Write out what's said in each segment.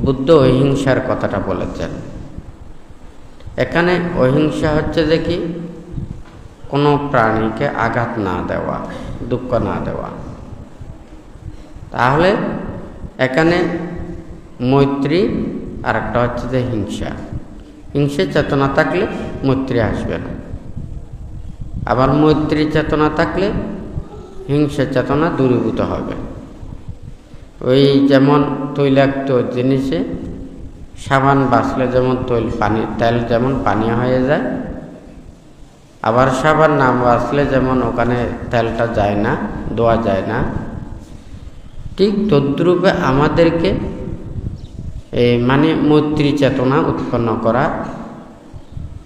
বুদ্ধ অহিংসার কথাটা বলেছেন। এখানে অহিংসা হচ্ছে যে কি, কোনো প্রাণীকে আঘাত না দেওয়া, দুঃখ না দেওয়া। তাহলে এখানে মৈত্রী আর একটা হচ্ছে যে হিংসা। হিংসা চেতনা থাকলে মৈত্রী আসবে না, আবার মৈত্রী চেতনা থাকলে হিংসা চেতনা দূরীভূত হবে। ওই যেমন তৈলাক্ত জিনিসে সাবান বাছলে যেমন তেল যেমন পানীয় হয়ে যায়, আবার সাবান না বাছলে যেমন ওখানে তেলটা যায় না, ধোয়া যায় না, ঠিক তদ্রূপে আমাদেরকে মৈত্রী চেতনা উৎপন্ন করা,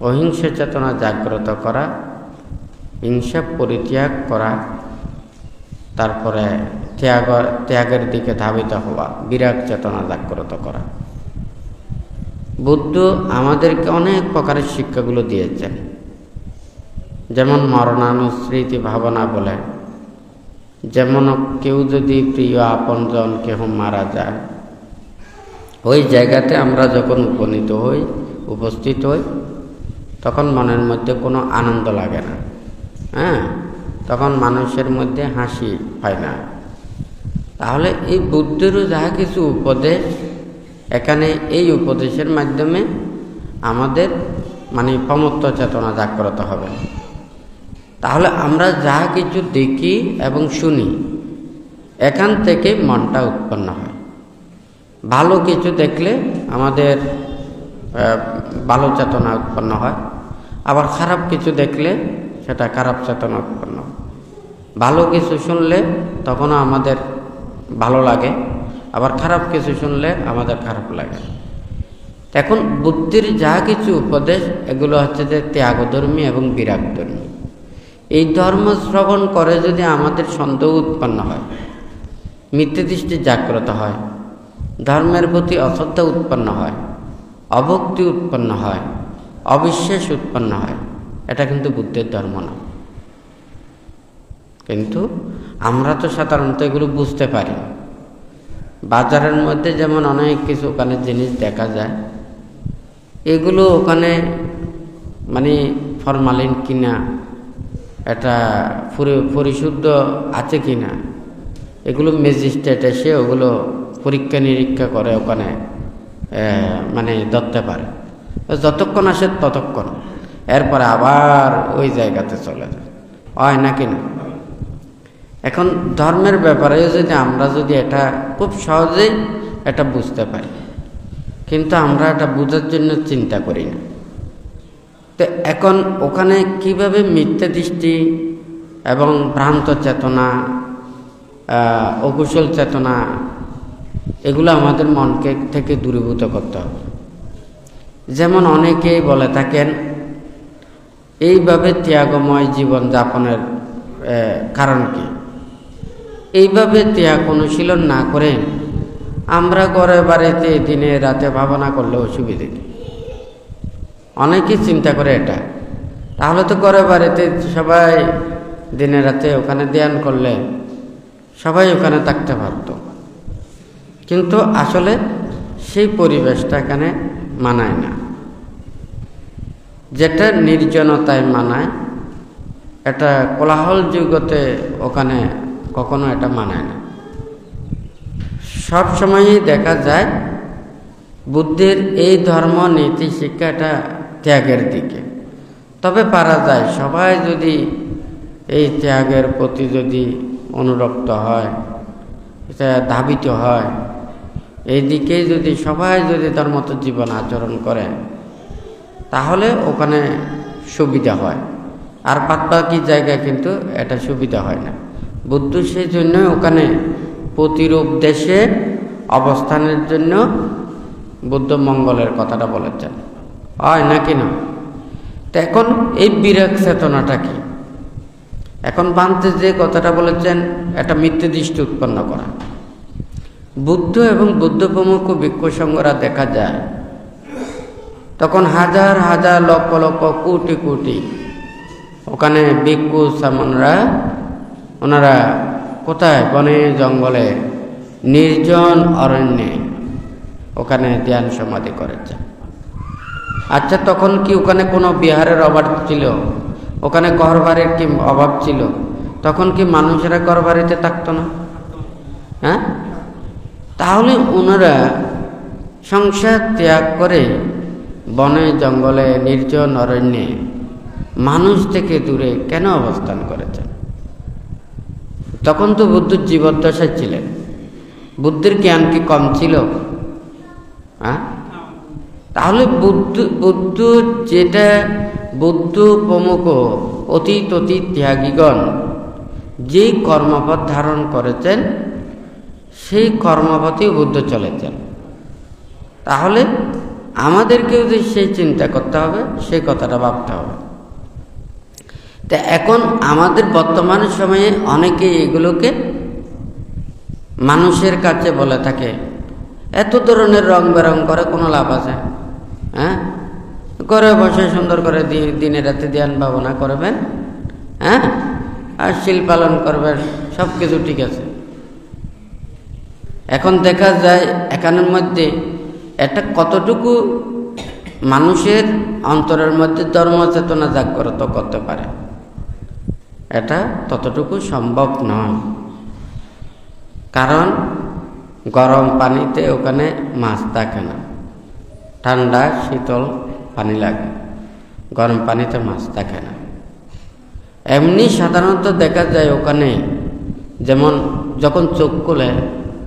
অহিংসা চেতনা জাগ্রত করা, হিংসা পরিত্যাগ করা, তারপরে ত্যাগের দিকে ধাবিত হওয়া, বিরাগ চেতনা জাগ্রত করা। বুদ্ধ আমাদেরকে অনেক প্রকারের শিক্ষাগুলো দিয়েছেন। যেমন মরণানুস্মৃতি ভাবনা বলে, যেমন কেউ যদি প্রিয় আপনজন কেহ মারা যায়, ওই জায়গাতে আমরা যখন উপস্থিত হই তখন মনের মধ্যে কোনো আনন্দ লাগে না, তখন মানুষের মধ্যে হাসি পায় না। তাহলে এই বুদ্ধেরও যাহা কিছু উপদেশ, এখানে এই উপদেশের মাধ্যমে আমাদের প্রমত্ত চেতনা জাগ্রত হবে। তাহলে আমরা যা কিছু দেখি এবং শুনি, এখান থেকে মনটা উৎপন্ন হয়। ভালো কিছু দেখলে আমাদের ভালো চেতনা উৎপন্ন হয়, আবার খারাপ কিছু দেখলে সেটা খারাপ চেতনা উৎপন্ন হয়। ভালো কিছু শুনলে তখনও আমাদের ভালো লাগে, আবার খারাপ কিছু শুনলে আমাদের খারাপ লাগে। এখন বুদ্ধির যা কিছু উপদেশ, এগুলো হচ্ছে যে ত্যাগধর্মী এবং বিরাগধর্মী। এই ধর্ম শ্রবণ করে যদি আমাদের সন্দেহ উৎপন্ন হয়, মিথ্যে দৃষ্টি জাগ্রত হয়, ধর্মের প্রতি অশ্রদ্ধা উৎপন্ন হয়, অভক্তি উৎপন্ন হয়, অবিশ্বাস উৎপন্ন হয়, এটা কিন্তু বুদ্ধের ধর্ম না। কিন্তু আমরা তো সাধারণত এগুলো বুঝতে পারি। বাজারের মধ্যে যেমন অনেক কিছু ওখানে জিনিস দেখা যায়, এগুলো ওখানে ফরমালিন কিনা, এটা পরিশুদ্ধ আছে কিনা, এগুলো ম্যাজিস্ট্রেট এসে ওগুলো পরীক্ষা নিরীক্ষা করে ওখানে ধরতে পারে। যতক্ষণ আসে ততক্ষণ, এরপরে আবার ওই জায়গাতে চলে যায়, হয় না কিনা। এখন ধর্মের ব্যাপারে যদি আমরা এটা খুব সহজেই এটা বুঝতে পারি, কিন্তু আমরা এটা বোঝার জন্য চিন্তা করি না। তো এখন ওখানে কিভাবে মিথ্যা দৃষ্টি এবং ভ্রান্ত চেতনা, অকুশল চেতনা, এগুলো আমাদের মনকে থেকে দূরীভূত করতে হবে। যেমন অনেকেই বলে থাকেন, এইভাবে ত্যাগময় জীবন যাপনের কারণ কি? এইভাবে ত্যাগ অনুশীলন না করে আমরা ঘরে বাড়িতে দিনে রাতে ভাবনা করলে অসুবিধে কি? অনেকে চিন্তা করে এটা। তাহলে তো ঘরে বাড়িতে সবাই দিনে রাতে ওখানে ধ্যান করলে সবাই ওখানে থাকতে পারত, কিন্তু আসলে সেই পরিবেশটা এখানে মানায় না। যেটা নির্জনতায় মানায়, এটা কোলাহল যুগতে ওখানে কখনো এটা মানায় না। সব সময়ই দেখা যায় বুদ্ধের এই ধর্ম নীতি শিক্ষাটা ত্যাগের দিকে। তবে পারা যায় সবাই যদি এই ত্যাগের প্রতি যদি অনুরক্ত হয়, এটা ধাবিত হয়, এই দিকেই যদি সবাই যদি তার মতো জীবন আচরণ করে, তাহলে ওখানে সুবিধা হয়। আর বাদবাকি জায়গায় কিন্তু এটা সুবিধা হয় না। বুদ্ধ সেই জন্য ওখানে প্রতিরূপ দেশে অবস্থানের জন্য বুদ্ধ মঙ্গলের কথাটা বলেছেন, হয় নাকি না? তো এখন এই বিরাগ চেতনাটা কি? এখন বান্তে যে কথাটা বলেছেন, এটা মিথ্যে দৃষ্টি উৎপন্ন করা। বুদ্ধ এবং বুদ্ধ প্রমুখ ভিক্ষু সংঘরা দেখা যায়, তখন হাজার হাজার লক্ষ লক্ষ কোটি কোটি ওখানে ভিক্ষু সামনরা, ওনারা কোথায়? বনে জঙ্গলে, নির্জন অরণ্যে ওখানে ধ্যান সমাধি করেছেন। আচ্ছা, তখন কি ওখানে কোনো বিহারের অভাব ছিল? ওখানে ঘর বাড়ির কি অভাব ছিল? তখন কি মানুষেরা ঘর বাড়িতে থাকতো না? হ্যাঁ, তাহলে ওনারা সংসার ত্যাগ করে বনে জঙ্গলে নির্জন অরণ্যে মানুষ থেকে দূরে কেন অবস্থান করেছেন? তখন তো বুদ্ধ জীবদ্দশায় ছিলেন। বুদ্ধের জ্ঞান কি কম ছিল? হ্যাঁ, তাহলে বুদ্ধ যেটা বুদ্ধ প্রমুখ অতীত ত্যাগীগণ যেই কর্মপথ ধারণ করেছেন সেই কর্মপথেই বুদ্ধ চলেছেন। তাহলে আমাদেরকেও যে সেই চিন্তা করতে হবে, সেই কথাটা ভাবতে হবে। তা এখন আমাদের বর্তমান সময়ে অনেকে এগুলোকে মানুষের কাছে বলে থাকে, এত ধরনের রং বেরং করে কোনো লাভ আছে? হ্যাঁ, ঘরে বসে সুন্দর করে দিনে রাতে ধ্যান ভাবনা করবেন, হ্যাঁ, আর শিল পালন করবেন, সব কিছু ঠিক আছে। এখন দেখা যায় এখানের মধ্যে এটা কতটুকু মানুষের অন্তরের মধ্যে ধর্ম চেতনা জাগ্রত করতে পারে, এটা ততটুকু সম্ভব নয়। কারণ গরম পানিতে ওখানে মাছ থাকে না, ঠান্ডা শীতল পানি লাগে, গরম পানিতে মাছ থাকে না। এমনি সাধারণত দেখা যায় ওখানে যেমন যখন চোখ খুলে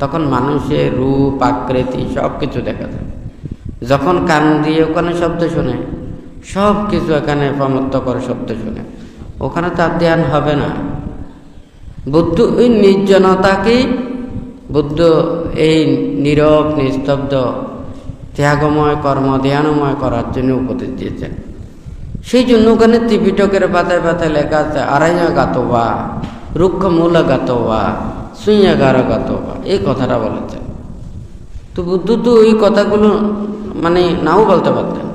তখন মানুষের রূপ আকৃতি সব কিছু দেখা যায়। যখন কান দিয়ে ওখানে শব্দ শুনে, সব কিছু এখানে প্রমত্ত করে শব্দ শুনে, ওখানে তার ধ্যান হবে না। বুদ্ধ ওই নির্জনতাকেই বুদ্ধ এই নীরব নিস্তব্ধ ত্যাগময় কর্ম ধ্যানময় করার জন্য উপদেশ দিয়েছেন। সেই জন্য ওখানে ত্রিপিটকের পাতায় পাতায় লেখা আছে আড়াইয়া গাতবা, রুক্ষ মূল গাতবা, সুইয়াগার গাতবা, এই কথাটা বলেছেন। তো বুদ্ধ তো ওই কথাগুলো মানে নাও বলতে পারতেন,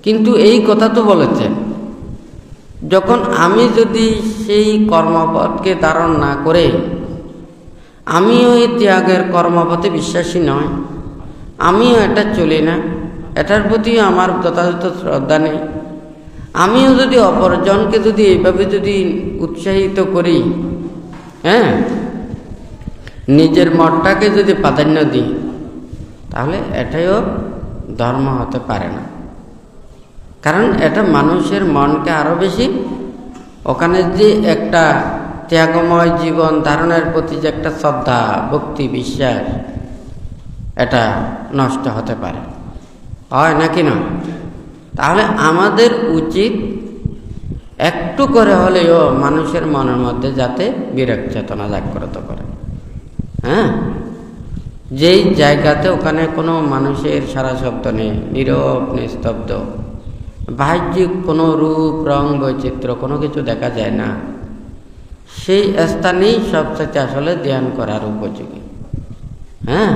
কিন্তু এই কথা তো বলেছেন। যখন আমি যদি সেই কর্মপথকে ধারণ না করে আমিও এই ত্যাগের কর্মপথে বিশ্বাসী নয়, আমিও এটা চলি না, এটার প্রতি আমার যথাযথ শ্রদ্ধা নেই, আমিও যদি অপরজনকে যদি এইভাবে যদি উৎসাহিত করি, হ্যাঁ, নিজের মতটাকে যদি প্রাধান্য দিই, তাহলে এটাইও ধর্ম হতে পারে না। কারণ এটা মানুষের মনকে আরো বেশি ওখানে যে একটা ত্যাগময় জীবন ধারণের প্রতি যে একটা শ্রদ্ধা ভক্তি বিশ্বাস, এটা নষ্ট হতে পারে, হয় নাকি না? তাহলে আমাদের উচিত একটু করে হলেও মানুষের মনের মধ্যে যাতে বিরাগ চেতনা জাগ্রত করে। হ্যাঁ, যেই জায়গাতে ওখানে কোনো মানুষের সারা শব্দ নেই, নীরব নিস্তব্ধ, বাহ্যিক কোনো রূপ রং বৈচিত্র্য কোনো কিছু দেখা যায় না, সেই স্থানেই সবচেয়ে আসলে ধ্যান করার উপযোগী। হ্যাঁ,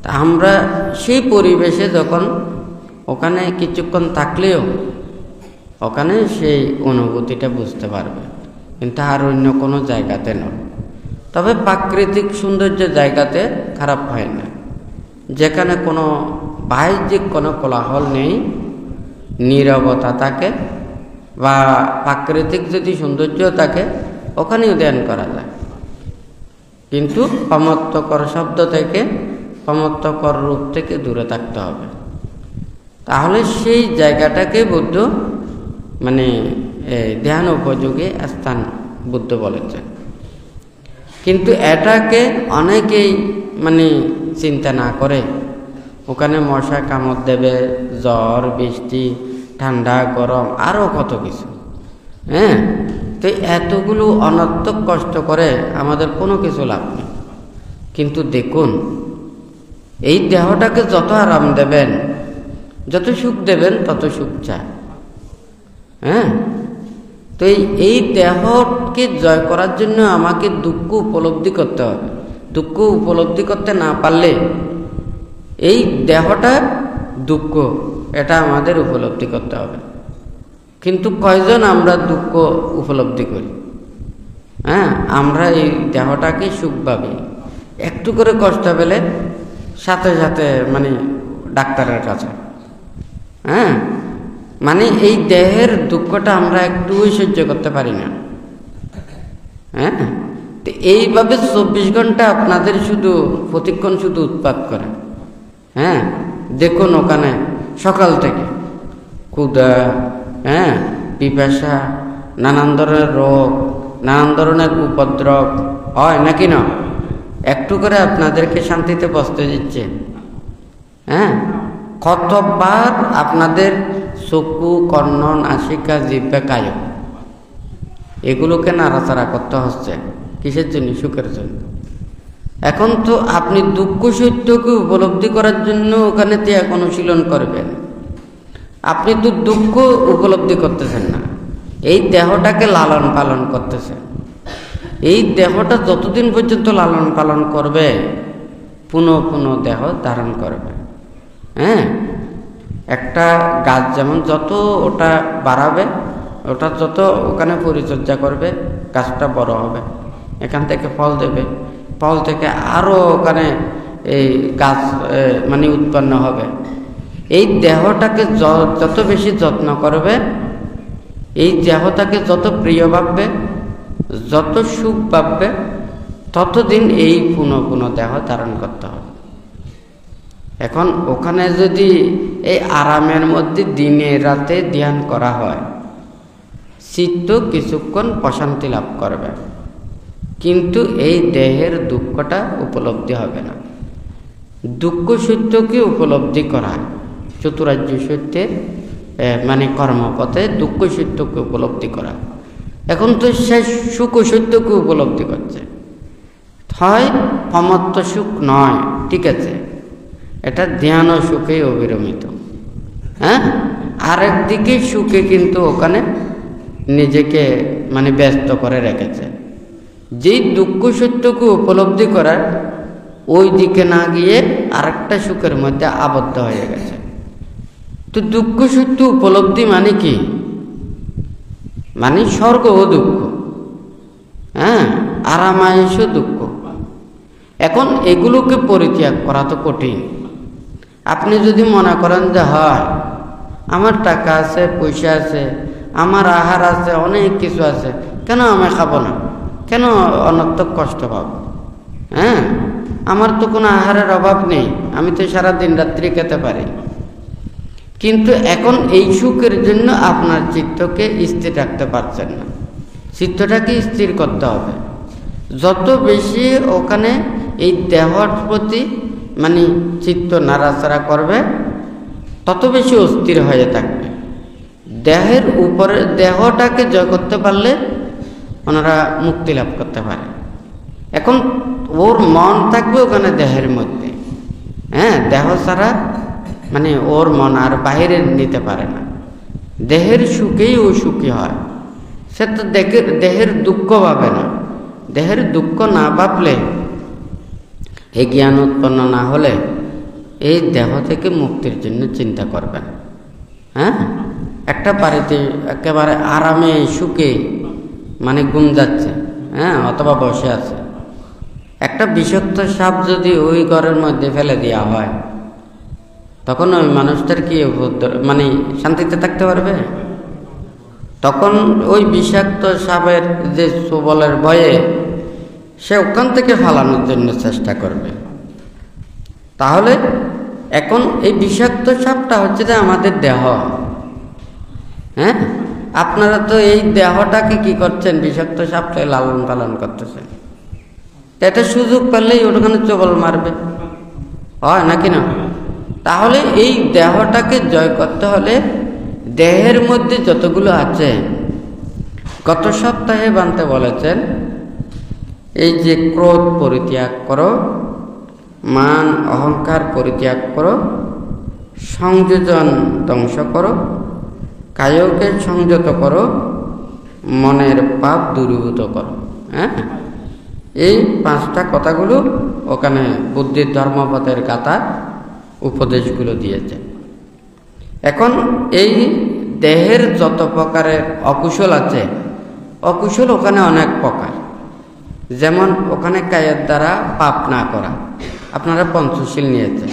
তা আমরা সেই পরিবেশে যখন ওখানে কিছুক্ষণ থাকলেও ওখানে সেই অনুভূতিটা বুঝতে পারবে, কিন্তু আর অন্য কোনো জায়গাতে নয়। তবে প্রাকৃতিক সৌন্দর্য জায়গাতে খারাপ হয় না, যেখানে কোনো বাহ্যিক কোনো কোলাহল নেই, নীরবতা থাকে বা প্রাকৃতিক যদি সৌন্দর্য থাকে, ওখানেও ধ্যান করা যায়। কিন্তু প্রমত্তকর শব্দ থেকে প্রমত্তকর রূপ থেকে দূরে থাকতে হবে। তাহলে সেই জায়গাটাকে বুদ্ধ মানে ধ্যান উপযোগী স্থান বুদ্ধ বলেছেন। কিন্তু এটাকে অনেকেই মানে চিন্তা না করে ওখানে মশা কামড় দেবে, জ্বর বৃষ্টি ঠান্ডা গরম আরও কত কিছু, হ্যাঁ, তো এতগুলো অনর্থক কষ্ট করে আমাদের কোনো কিছু লাভ নেই। কিন্তু দেখুন, এই দেহটাকে যত আরাম দেবেন, যত সুখ দেবেন, তত সুখ চায়। হ্যাঁ, তো এই দেহকে জয় করার জন্য আমাকে দুঃখ উপলব্ধি করতে হবে। দুঃখ উপলব্ধি করতে না পারলে এই দেহটা দুঃখ, এটা আমাদের উপলব্ধি করতে হবে। কিন্তু কয়জন আমরা দুঃখ উপলব্ধি করি? হ্যাঁ, আমরা এই দেহটাকে সুখ ভাবি, একটু করে কষ্ট পেলে সাথে সাথে মানে ডাক্তারের কাছে। হ্যাঁ, মানে এই দেহের দুঃখটা আমরা একটুই সহ্য করতে পারি না। হ্যাঁ, তো এইভাবে 24 ঘন্টা আপনাদের শুধু প্রতিক্ষণ শুধু উৎপাত করে। হ্যাঁ, দেখুন ওখানে সকাল থেকে ক্ষুধা, হ্যাঁ, পিপাসা, নানান ধরনের রোগ, নানান ধরনের উপদ্রব হয় নাকি না? একটু করে আপনাদেরকে শান্তিতে বসতে দিচ্ছে। হ্যাঁ, কতবার আপনাদের চক্ষু, কর্ণ, নাসিকা, জিহ্বা, কায় এগুলোকে নাড়াচাড়া করতে হচ্ছে। কিসের জন্য? সুখের জন্য। এখন তো আপনি দুঃখ সত্যকে উপলব্ধি করার জন্য ওখানে ত্যাগ অনুশীলন করবেন। আপনি তো দুঃখ উপলব্ধি করতেছেন না, এই দেহটাকে লালন পালন করতেছেন। এই দেহটা যতদিন পর্যন্ত লালন পালন করবে, পুনঃ পুনঃ দেহ ধারণ করবে। হ্যাঁ, একটা গাছ যেমন যত ওটা বাড়াবে, ওটা যত ওখানে পরিচর্যা করবে, গাছটা বড় হবে, এখান থেকে ফল দেবে, ফল থেকে আরও ওখানে এই গাছ মানে উৎপন্ন হবে। এই দেহটাকে যত বেশি যত্ন করবে, এই দেহটাকে যত প্রিয় ভাববে, যত সুখ ভাববে, ততদিন এই পুনঃ পুনঃ দেহ ধারণ করতে হবে। এখন ওখানে যদি এই আরামের মধ্যে দিনে রাতে ধ্যান করা হয়, চিত্ত কিছুক্ষণ প্রশান্তি লাভ করবে, কিন্তু এই দেহের দুঃখটা উপলব্ধি হবে না। দুঃখ সত্যকে উপলব্ধি করা, চতুরার্য সত্যের মানে কর্মপথে দুঃখ সত্যকে উপলব্ধি করা। এখন তো সে সুখ সত্যকে উপলব্ধি করছে, হয় প্রমত্ত সুখ নয়, ঠিক আছে, এটা ধ্যান ও সুখে অবিরমিত। হ্যাঁ, আরেকদিকে সুখে কিন্তু ওখানে নিজেকে মানে ব্যস্ত করে রেখেছে। যেই দুঃখ সত্যকে উপলব্ধি করার ওই দিকে না গিয়ে আরেকটা সুখের মধ্যে আবদ্ধ হয়ে গেছে। তো দুঃখ সত্য উপলব্ধি মানে কি? মানে স্বর্গ ও দুঃখ, হ্যাঁ, আরামায়েশ দুঃখ। এখন এগুলোকে পরিত্যাগ করা তো কঠিন। আপনি যদি মনে করেন যে হয় আমার টাকা আছে, পয়সা আছে, আমার আহার আছে, অনেক কিছু আছে, কেন আমি খাবো না, কেন অনর্থক কষ্ট পাবো? হ্যাঁ, আমার তো কোনো আহারের অভাব নেই, আমি তো সারা দিন রাত্রি খেতে পারি। কিন্তু এখন এই সুখের জন্য আপনার চিত্তকে স্থির রাখতে পারছেন না। চিত্তটাকে স্থির করতে হবে। যত বেশি ওখানে এই দেহর প্রতি মানে চিত্ত নাড়াচাড়া করবে, তত বেশি অস্থির হয়ে থাকবে। দেহের উপরে দেহটাকে জয় করতে পারলে ওনারা মুক্তি লাভ করতে পারে। এখন ওর মন থাকবে ওখানে দেহের মধ্যে। হ্যাঁ, দেহ ছাড়া মানে ওর মন আর বাইরে নিতে পারে না। দেহের সুখেই ও সুখী হয়। সে তো দেহের দুঃখ ভাবে না। দেহের দুঃখ না ভাবলে, এই জ্ঞান উৎপন্ন না হলে এই দেহ থেকে মুক্তির জন্য চিন্তা করবেন। হ্যাঁ, একটা বাড়িতে একেবারে আরামে সুখে মানে ঘুম যাচ্ছে, হ্যাঁ, অথবা বসে আছে, একটা বিষাক্ত সাপ যদি ওই ঘরের মধ্যে ফেলে দেওয়া হয়, তখন ওই মানুষটার কি মানে শান্তিতে থাকতে পারবে? তখন ওই বিষাক্ত সাপের যে সুবলের ভয়ে সে ওখান থেকে ফালানোর জন্য চেষ্টা করবে। তাহলে এখন এই বিষাক্ত সাপটা হচ্ছে যে আমাদের দেহ। হ্যাঁ, আপনারা তো এই দেহটাকে কি করছেন? বিষাক্ত সাপটাকে লালন পালন করতেছেন। এটা সুযোগ পেলেই ওখানে চবল মারবে, হয় নাকি না? তাহলে এই দেহটাকে জয় করতে হলে দেহের মধ্যে যতগুলো আছে, গত সপ্তাহে বানতে বলেছেন এই যে ক্রোধ পরিত্যাগ করো, মান অহংকার পরিত্যাগ করো, সংযোজন ধ্বংস করো, কায়কে সংযত করো, মনের পাপ দূরীভূত করো। হ্যাঁ, এই 5টা কথাগুলো ওখানে বুদ্ধির ধর্মপথের গাথা উপদেশগুলো দিয়েছে। এখন এই দেহের যত প্রকারের অকুশল আছে, অকুশল ওখানে অনেক প্রকার। যেমন ওখানে কায়ের দ্বারা পাপ না করা, আপনারা পঞ্চশীল নিয়েছেন।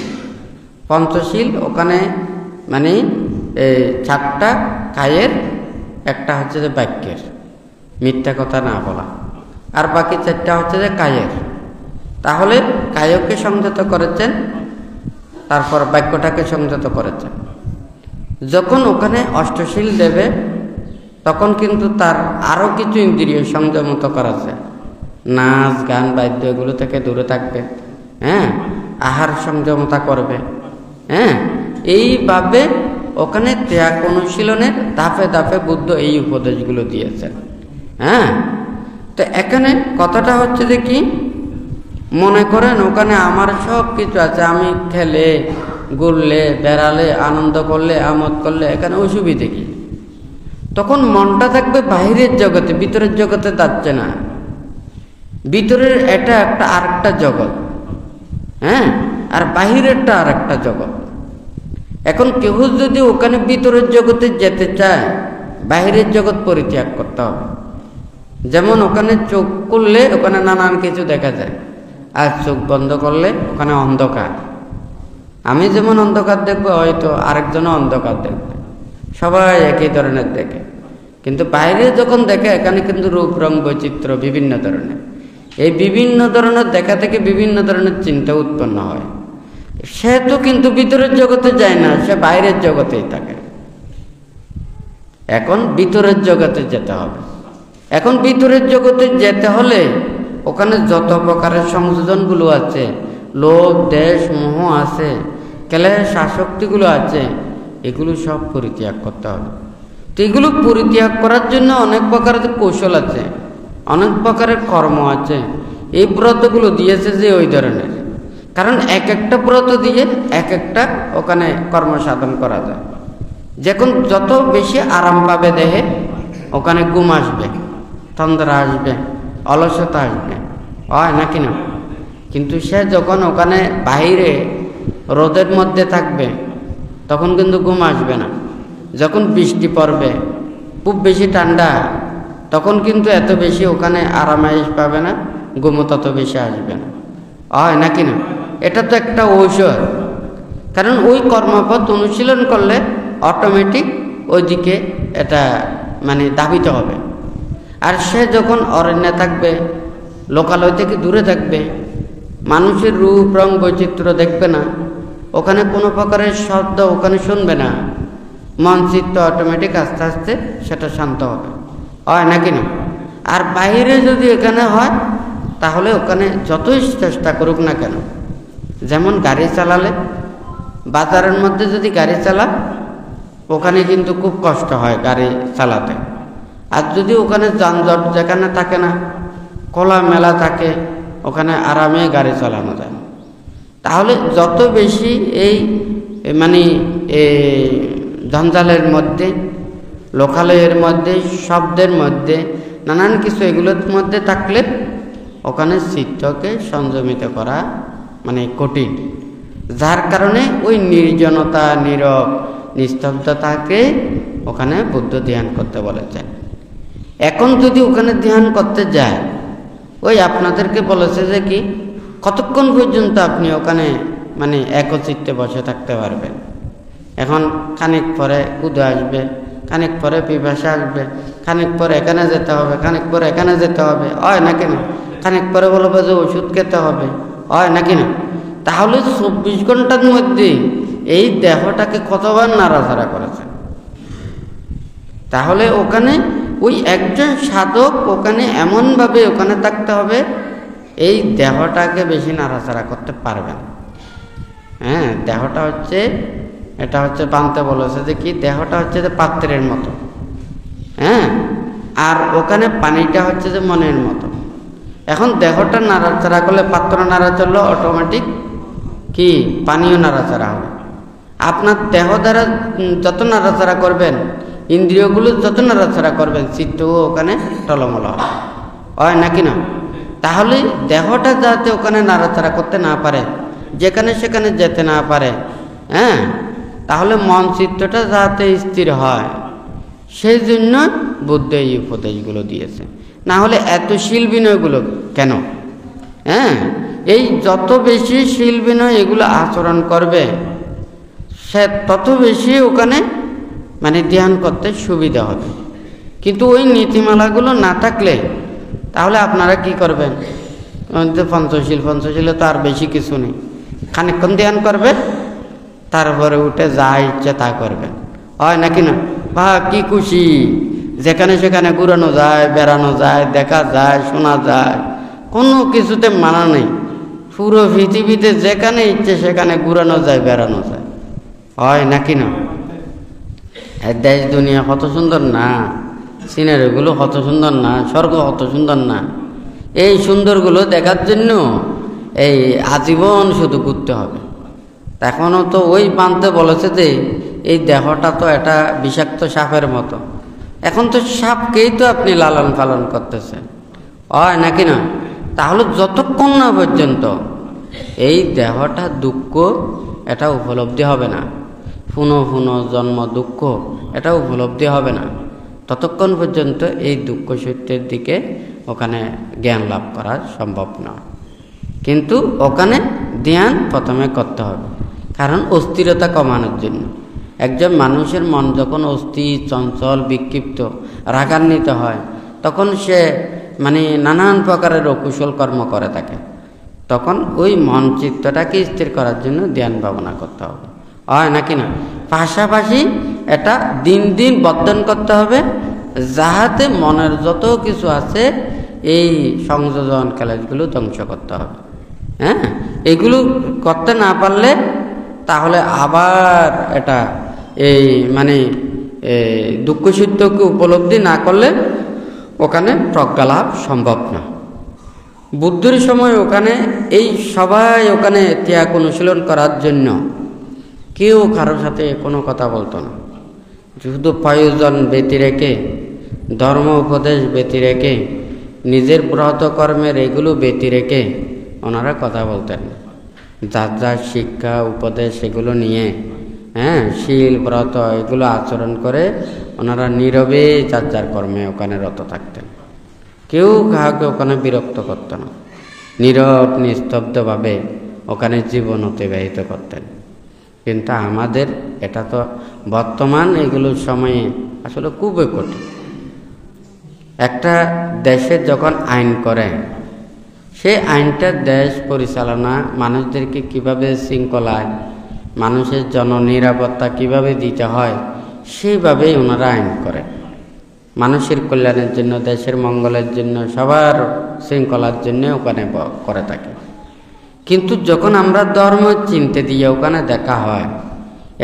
পঞ্চশীল ওখানে মানে 4টা কায়ের, একটা হচ্ছে যে বাক্যের, মিথ্যা কথা না বলা, আর বাকি 4টা হচ্ছে যে কায়ের। তাহলে কায়কে সংযত করেছেন, তারপর বাক্যটাকে সংযত করেছেন। যখন ওখানে অষ্টশীল দেবে তখন কিন্তু তার আরও কিছু ইন্দ্রিয় সংযমত করাছে, নাচ গান বাদ্য এগুলো থেকে দূরে থাকবে, হ্যাঁ, আহার সংযমতা করবে, হ্যাঁ। এইভাবে ওখানে ত্যাগ অনুশীলনের ধাপে ধাপে বুদ্ধ এই উপদেশগুলো দিয়েছেন, হ্যাঁ। তো এখানে কথাটা হচ্ছে যে কি, মনে করেন ওখানে আমার সব কিছু আছে, আমি খেলে ঘুরলে বেড়ালে আনন্দ করলে আমোদ করলে এখানে অসুবিধে কি? তখন মনটা থাকবে বাহিরের জগতে, ভিতরের জগতে যাচ্ছে না। ভিতরের এটা একটা আরেকটা জগৎ, হ্যাঁ, আর বাহিরেরটা আরেকটা জগৎ। এখন কেউ যদি ওখানে ভিতরের জগতে যেতে চায়, বাহিরের জগৎ পরিত্যাগ করতে হবে। যেমন ওখানে চোখ খুললে ওখানে নানান কিছু দেখা যায়, আর চোখ বন্ধ করলে ওখানে অন্ধকার। আমি যেমন অন্ধকার দেখবো, হয়তো আরেকজনও অন্ধকার দেখবে, সবাই একই ধরনের দেখে। কিন্তু বাইরে যখন দেখে এখানে কিন্তু রূপ রং বৈচিত্র্য বিভিন্ন ধরনের, এই বিভিন্ন ধরনের দেখা থেকে বিভিন্ন ধরনের চিন্তা উৎপন্ন হয়। সে তো কিন্তু ভিতরের জগতে যায় না, সে বাইরের জগতেই থাকে। এখন ভিতরের জগতে যেতে হবে। এখন ভিতরের জগতে যেতে হলে ওখানে যত প্রকারের সংযোজনগুলো আছে, লোভ দেশ মোহ আছে, ক্লেশ আসক্তিগুলো আছে, এগুলো সব পরিত্যাগ করতে হবে। তো এগুলো পরিত্যাগ করার জন্য অনেক প্রকারের কৌশল আছে, অনেক প্রকারের কর্ম আছে। এই ব্রতগুলো দিয়েছে যে ওই ধরনের, কারণ এক একটা ব্রত দিয়ে এক একটা ওখানে কর্ম সাধন করা যায়। যখন যত বেশি আরাম পাবে দেহে, ওখানে ঘুম আসবে, তন্দ্রা আসবে, অলসতা আসবে, হয় নাকি না? কিন্তু সে যখন ওখানে বাইরে রোদের মধ্যে থাকবে তখন কিন্তু ঘুম আসবে না। যখন বৃষ্টি পড়বে, খুব বেশি ঠান্ডা, তখন কিন্তু এত বেশি ওখানে আরামায়েশ পাবে না, ঘুমও তত বেশি আসবে না, হয় নাকি না? এটা তো একটা ঔষধ। কারণ ওই কর্মপথ অনুশীলন করলে অটোমেটিক ওইদিকে এটা মানে ধাবিত হবে। আর সে যখন অরণ্যে থাকবে, লোকালয় থেকে দূরে থাকবে, মানুষের রূপ রং বৈচিত্র্য দেখবে না, ওখানে কোনো প্রকারের শব্দ ওখানে শুনবে না, মন চিত্ত অটোমেটিক আস্তে আস্তে সেটা শান্ত হবে, হয় নাকি না? আর বাইরে যদি এখানে হয় তাহলে ওখানে যতই চেষ্টা করুক না কেন, যেমন গাড়ি চালালে, বাজারের মধ্যে যদি গাড়ি চালা, ওখানে কিন্তু খুব কষ্ট হয় গাড়ি চালাতে। আর যদি ওখানে যানজট যেখানে থাকে না, খোলা মেলা থাকে, ওখানে আরামে গাড়ি চালানো যায়। তাহলে যত বেশি এই মানে জঞ্জালের মধ্যে, লোকালয়ের মধ্যে, শব্দের মধ্যে, নানান কিছু এগুলোর মধ্যে থাকলে ওখানে চিত্তকে সংযমিত করা মানে কঠিন। যার কারণে ওই নির্জনতা, নীরব নিস্তব্ধতাকে ওখানে বুদ্ধ ধ্যান করতে বলেছেন। এখন যদি ওখানে ধ্যান করতে যায়, ওই আপনাদেরকে বলেছে যে কি কতক্ষণ পর্যন্ত আপনি ওখানে মানে একচিত্তে বসে থাকতে পারবেন। এখন খানিক পরে ক্ষুধা আসবে, খানিক পরে পিপাসা আসবে, খানিক পরে এখানে যেতে হবে, খানিক পরে এখানে যেতে হবে, হয় নাকি না? খানিক পরে বলবো যে ওষুধ খেতে হবে, হয় নাকি না? তাহলে 24 ঘন্টার মধ্যে এই দেহটাকে কতবার নাড়াচাড়া করেছে। তাহলে ওখানে ওই একজন সাধক ওখানে এমনভাবে ওখানে থাকতে হবে, এই দেহটাকে বেশি নাড়াচাড়া করতে পারবে না। হ্যাঁ, দেহটা হচ্ছে, এটা হচ্ছে বানতে বলেছে যে কি দেহটা হচ্ছে যে পাত্রের মতো, হ্যাঁ, আর ওখানে পানিটা হচ্ছে যে মনের মতো। এখন দেহটা নাড়াচাড়া করলে, পাত্র নাড়াচাড়লে অটোমেটিক কি পানিও নাড়াচাড়া হবে। আপনার দেহ দ্বারা যত নাড়াচাড়া করবেন, ইন্দ্রিয়গুলো যত নাড়াচাড়া করবেন, চিত্তও ওখানে টলমল হবে, হয় নাকি না? তাহলে দেহটা যাতে ওখানে নাড়াচাড়া করতে না পারে, যেখানে সেখানে যেতে না পারে, হ্যাঁ, তাহলে মন চিত্তটা যাতে স্থির হয়, সেই জন্য বুদ্ধ এই উপদেশগুলো দিয়েছে। না হলে এত শীল বিনয়গুলো কেন? হ্যাঁ, এই যত বেশি শীল বিনয় এগুলো আচরণ করবে, সে তত বেশি ওখানে মানে ধ্যান করতে সুবিধা হবে। কিন্তু ওই নীতিমালাগুলো না থাকলে তাহলে আপনারা কি করবেন? পঞ্চশীলে তো আর বেশি কিছু নেই, খানিকক্ষণ ধ্যান করবে, তারপরে উঠে যা ইচ্ছে তা করবেন, হয় নাকি না? বা কি খুশি, যেখানে সেখানে ঘুরানো যায়, বেড়ানো যায়, দেখা যায়, শোনা যায়, কোনো কিছুতে মানা নেই। পুরো পৃথিবীতে যেখানে ইচ্ছে সেখানে ঘুরানো যায়, বেড়ানো যায়, হয় নাকি না? দেশ দুনিয়া কত সুন্দর না, সিনারিগুলো কত সুন্দর না, স্বর্গ কত সুন্দর না। এই সুন্দরগুলো দেখার জন্য এই আজীবন শুধু ঘুরতে হবে। এখনও তো ওই বানতে বলেছে যে এই দেহটা তো এটা বিষাক্ত সাপের মতো। এখন তো সাপকেই তো আপনি লালন পালন করতেছেন, হয় নাকি না? তাহলে যতক্ষণ না পর্যন্ত এই দেহটা দুঃখ এটা উপলব্ধি হবে না, পুনঃ জন্ম দুঃখ এটা উপলব্ধি হবে না, ততক্ষণ পর্যন্ত এই দুঃখ সত্যের দিকে ওখানে জ্ঞান লাভ করা সম্ভব না। কিন্তু ওখানে ধ্যান প্রথমে করতে হবে, কারণ অস্থিরতা কমানোর জন্য। একজন মানুষের মন যখন অস্থির, চঞ্চল, বিক্ষিপ্ত, রাগান্বিত হয়, তখন সে মানে নানান প্রকারের অকুশল কর্ম করে থাকে। তখন ওই মন চিত্তটাকে স্থির করার জন্য ধ্যান ভাবনা করতে হবে, হয় নাকি না? পাশাপাশি এটা দিন দিন বর্ধন করতে হবে, যাহাতে মনের যত কিছু আছে এই সংযোজন ক্লেশগুলো ধ্বংস করতে হবে। হ্যাঁ, এগুলো করতে না পারলে তাহলে আবার এটা এই মানে দুঃখ সত্যকে উপলব্ধি না করলে ওখানে প্রজ্ঞা লাভ সম্ভব না। বুদ্ধির সময় ওখানে এই সবাই ওখানে ত্যাগ অনুশীলন করার জন্য কেউ কারোর সাথে কোনো কথা বলতো না, শুধু প্রয়োজন ব্যতি রেখে, ধর্ম উপদেশ ব্যতি রেখে, নিজের ব্রত কর্মের এগুলো ব্যতি রেখে ওনারা কথা বলতেন। যার যার শিক্ষা উপদেশ এগুলো নিয়ে, হ্যাঁ, শীল ব্রত এগুলো আচরণ করে ওনারা নীরবে যার যার কর্মে ওখানে রত থাকতেন। কেউ কাউকে ওখানে বিরক্ত করত না, নীরব নিস্তব্ধভাবে ওখানে জীবন অতিবাহিত করতেন। কিন্তু আমাদের এটা তো বর্তমান এগুলোর সময়ে আসলে খুবই কঠিন। একটা দেশে যখন আইন করে, সেই আইনটা দেশ পরিচালনা, মানুষদেরকে কিভাবে শৃঙ্খলায়, মানুষের জননিরাপত্তা কিভাবে দিতে হয়, সেইভাবেই ওনারা আইন করে। মানুষের কল্যাণের জন্য, দেশের মঙ্গলের জন্য, সবার শৃঙ্খলার জন্য ওখানে করে থাকে। কিন্তু যখন আমরা ধর্ম চিনতে দিয়ে ওখানে দেখা হয়,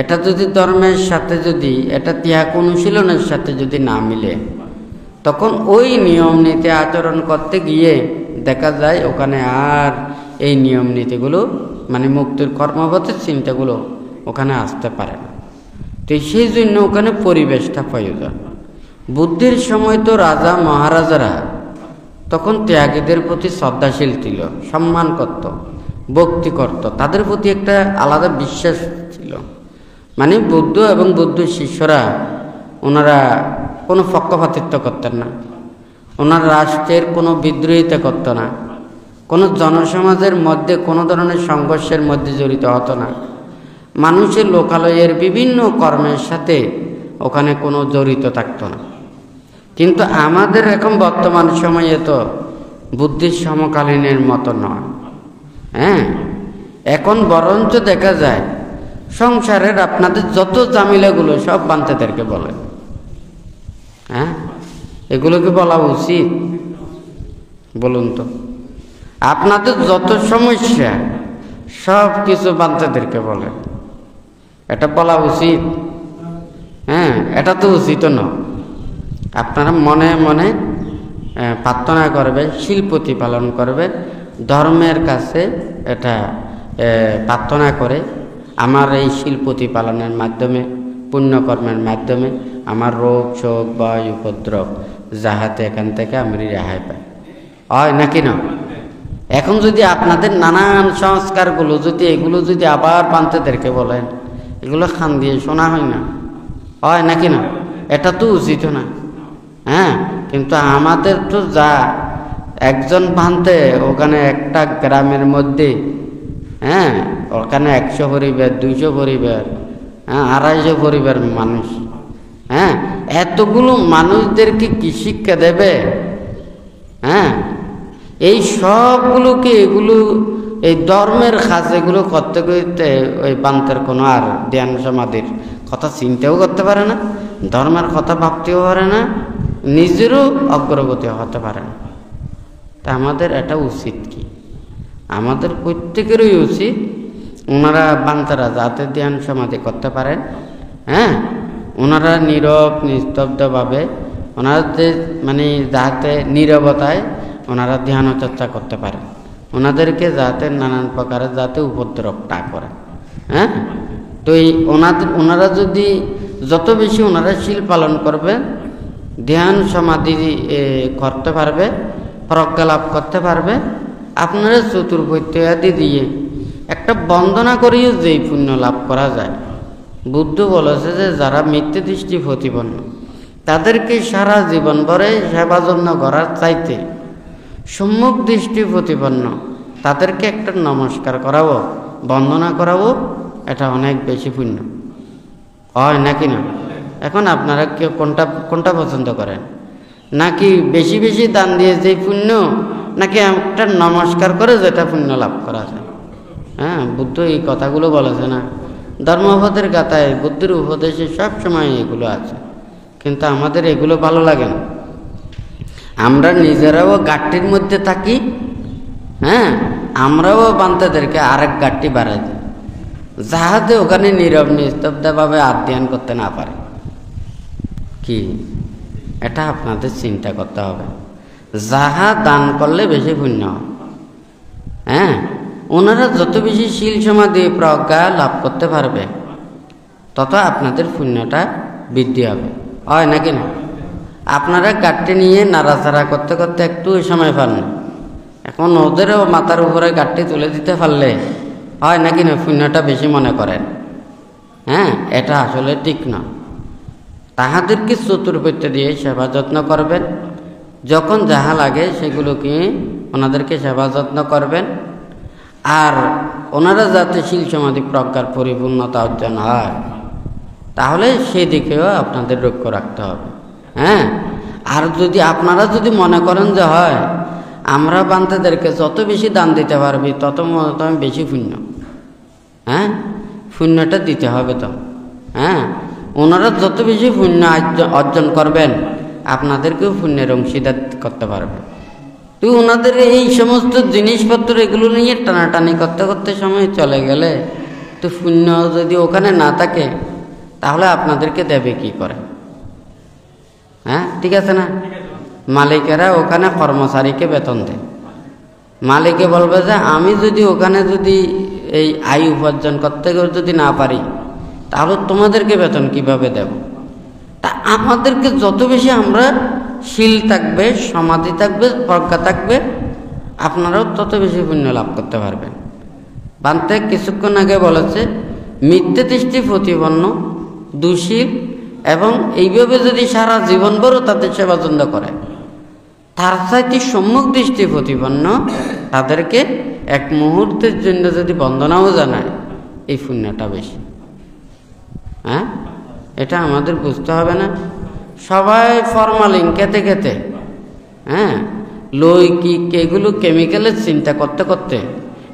এটা যদি ধর্মের সাথে যদি, এটা ত্যাগ অনুশীলনের সাথে যদি না মিলে, তখন ওই নিয়ম নীতি আচরণ করতে গিয়ে দেখা যায় ওখানে আর এই নিয়ম নীতিগুলো মানে মুক্তির কর্মপথের চিন্তাগুলো ওখানে আসতে পারে না। তো সেই জন্য ওখানে পরিবেশটা প্রয়োজন। বুদ্ধির সময় তো রাজা মহারাজারা তখন ত্যাগীদের প্রতি শ্রদ্ধাশীল ছিল, সম্মান করত, ভক্তি করত, তাদের প্রতি একটা আলাদা বিশ্বাস ছিল। মানে বুদ্ধ এবং বুদ্ধের শিষ্যরা ওনারা কোনো পক্ষপাতিত্ব করতেন না, ওনার রাষ্ট্রের কোনো বিদ্রোহিতা করত না, কোনো জনসমাজের মধ্যে কোনো ধরনের সংঘর্ষের মধ্যে জড়িত হতো না, মানুষের লোকালয়ের বিভিন্ন কর্মের সাথে ওখানে কোনো জড়িত থাকতো না। কিন্তু আমাদের এখন বর্তমান সময়ে তো বুদ্ধির সমকালীনের মতো নয়। হ্যাঁ, এখন বরঞ্চ দেখা যায় সংসারের আপনাদের যত জামিলাগুলো সব বান্তেদেরকে বলে। হ্যাঁ, এগুলোকে বলা উচিত? বলুন তো, আপনাদের যত সমস্যা সব কিছু বান্তেদেরকে বলে, এটা বলা উচিত? হ্যাঁ, এটা তো উচিত না। আপনারা মনে মনে প্রার্থনা করবেন, শীল প্রতিপালন করবেন, ধর্মের কাছে এটা প্রার্থনা করে আমার এই শীল প্রতিপালনের মাধ্যমে, পুণ্যকর্মের মাধ্যমে আমার রোগ শোক ভয় উপদ্রব যাহাতে এখান থেকে আমি রেহাই পাই, হয় নাকি না? এখন যদি আপনাদের নানান সংস্কারগুলো যদি এগুলো যদি আবার বান্তেদেরকে বলেন, এগুলো খান দিয়ে শোনা হয় না, হয় নাকি না? এটা তো উচিত না। হ্যাঁ, কিন্তু আমাদের তো যা একজন বানতে ওখানে একটা গ্রামের মধ্যে, হ্যাঁ, ওখানে 100 পরিবার, 200 পরিবার, হ্যাঁ, 250 পরিবার মানুষ, হ্যাঁ, এতগুলো মানুষদেরকে কি শিক্ষা দেবে? হ্যাঁ, এই সবগুলোকে এগুলো এই ধর্মের কাজ এগুলো করতে করতে ওই বান্তের কোনো আর ধ্যান সমাধির কথা চিন্তাও করতে পারে না, ধর্মের কথা ভাবতেও পারে না, নিজেরও অগ্রগতি হতে পারে না। তা আমাদের এটা উচিত কি? আমাদের প্রত্যেকেরই উচিত ওনারা বান্তারা যাতে ধ্যান সমাধি করতে পারেন, হ্যাঁ, ওনারা নীরব নিস্তব্ধভাবে ওনারা মানে যাতে নীরবতায় ওনারা ধ্যান চর্চা করতে পারেন, ওনাদেরকে যাতে নানান প্রকারের যাতে উপদ্রব না করে। হ্যাঁ, তো এই ওনারা যদি যত বেশি ওনারা শীল পালন করবে, ধ্যান সমাধি করতে পারবে, প্রজ্ঞা লাভ করতে পারবে, আপনারা চতুর্ভৈত্যাদি দিয়ে একটা বন্দনা করিও যেই পুণ্য লাভ করা যায়। বুদ্ধ বলেছে যে যারা মিথ্যে দৃষ্টি প্রতিপন্ন তাদেরকে সারা জীবন ভরে সেবা যত্ন করার চাইতে সম্মুখ দৃষ্টি প্রতিপন্ন তাদেরকে একটা নমস্কার করাবো, বন্দনা করাবো, এটা অনেক বেশি পুণ্য হয় নাকি না? এখন আপনারা কেউ কোনটা পছন্দ করেন? নাকি বেশি বেশি দান দিয়ে যে পুণ্য, নাকি একটা নমস্কার করে যেটা পুণ্য লাভ করা যায়? হ্যাঁ, বুদ্ধ এই কথাগুলো বলেছে না, ধর্মপদের গাথায় বুদ্ধের উপদেশে সব সময় এগুলো আছে, কিন্তু আমাদের এগুলো ভালো লাগে না। আমরা নিজেরাও গাঠটির মধ্যে থাকি, হ্যাঁ, আমরাও বান্তাদেরকে আরেক গাঠটি বাড়াই দিই, যাহাতে ওখানে নীরব নিস্তব্ধভাবে অধ্যয়ন করতে না পারে। কি এটা আপনাদের চিন্তা করতে হবে। যাহা দান করলে বেশি পুণ্য হয়। হ্যাঁ, ওনারা যত বেশি শীল সমাধি প্রজ্ঞা লাভ করতে পারবে তত আপনাদের পুণ্যটা বৃদ্ধি হবে, হয় নাকি না? আপনারা গাঠটি নিয়ে নাড়াচাড়া করতে করতে একটু সময় পান না, এখন ওদেরও মাথার উপরে গাঠটি তুলে দিতে পারলে হয় নাকি না, পুণ্যটা বেশি মনে করেন। হ্যাঁ, এটা আসলে ঠিক না। তাহাদেরকে চতুর্ভৈত্য দিয়ে সেবা যত্ন করবেন, যখন যাহা লাগে সেগুলোকে ওনাদেরকে সেবা যত্ন করবেন, আর ওনারা যাতে শীল সমাধি প্রজ্ঞার পরিপূর্ণতা অর্জন হয় তাহলে সেই দিকেও আপনাদের লক্ষ্য রাখতে হবে। হ্যাঁ, আর যদি আপনারা যদি মনে করেন যে হয় আমরা বান্তাদেরকে যত বেশি দান দিতে পারবি তত বেশি পুণ্য, হ্যাঁ, পুণ্যটা দিতে হবে তো। হ্যাঁ, ওনারা যত বেশি পুণ্য অর্জন করবেন আপনাদেরকেও পুণ্যের অংশীদার করতে পারবে। তো ওনাদের এই সমস্ত জিনিসপত্র এগুলো নিয়ে টানাটানি করতে করতে সময় চলে গেলে তো পুণ্য যদি ওখানে না থাকে তাহলে আপনাদেরকে দেবে কি করে? হ্যাঁ, ঠিক আছে না? মালিকেরা ওখানে কর্মচারীকে বেতন দেয়, মালিকে বলবে যে আমি যদি ওখানে যদি এই আয় উপার্জন করতে যদি না পারি তাহলে তোমাদেরকে বেতন কিভাবে দেব? তা আমাদেরকে যত বেশি আমরা শীল থাকবে, সমাধি থাকবে, প্রজ্ঞা থাকবে, আপনারাও তত বেশি পুণ্য লাভ করতে পারবেন। বান্তে কিছুক্ষণ আগে বলেছে মিথ্যে দৃষ্টি প্রতিপন্ন, দুশীল এবং এইভাবে যদি সারা জীবনভরও তাদের সেবা যত্ন করে, তার চাইতে সম্মুখ দৃষ্টি প্রতিপন্ন তাদেরকে এক মুহূর্তের জন্য যদি বন্দনাও জানায় এই পুণ্যটা বেশি। হ্যাঁ, এটা আমাদের বুঝতে হবে না? সবাই ফরমালিন খেতে খেতে, হ্যাঁ, লৌকিক এগুলো কেমিক্যালের চিন্তা করতে করতে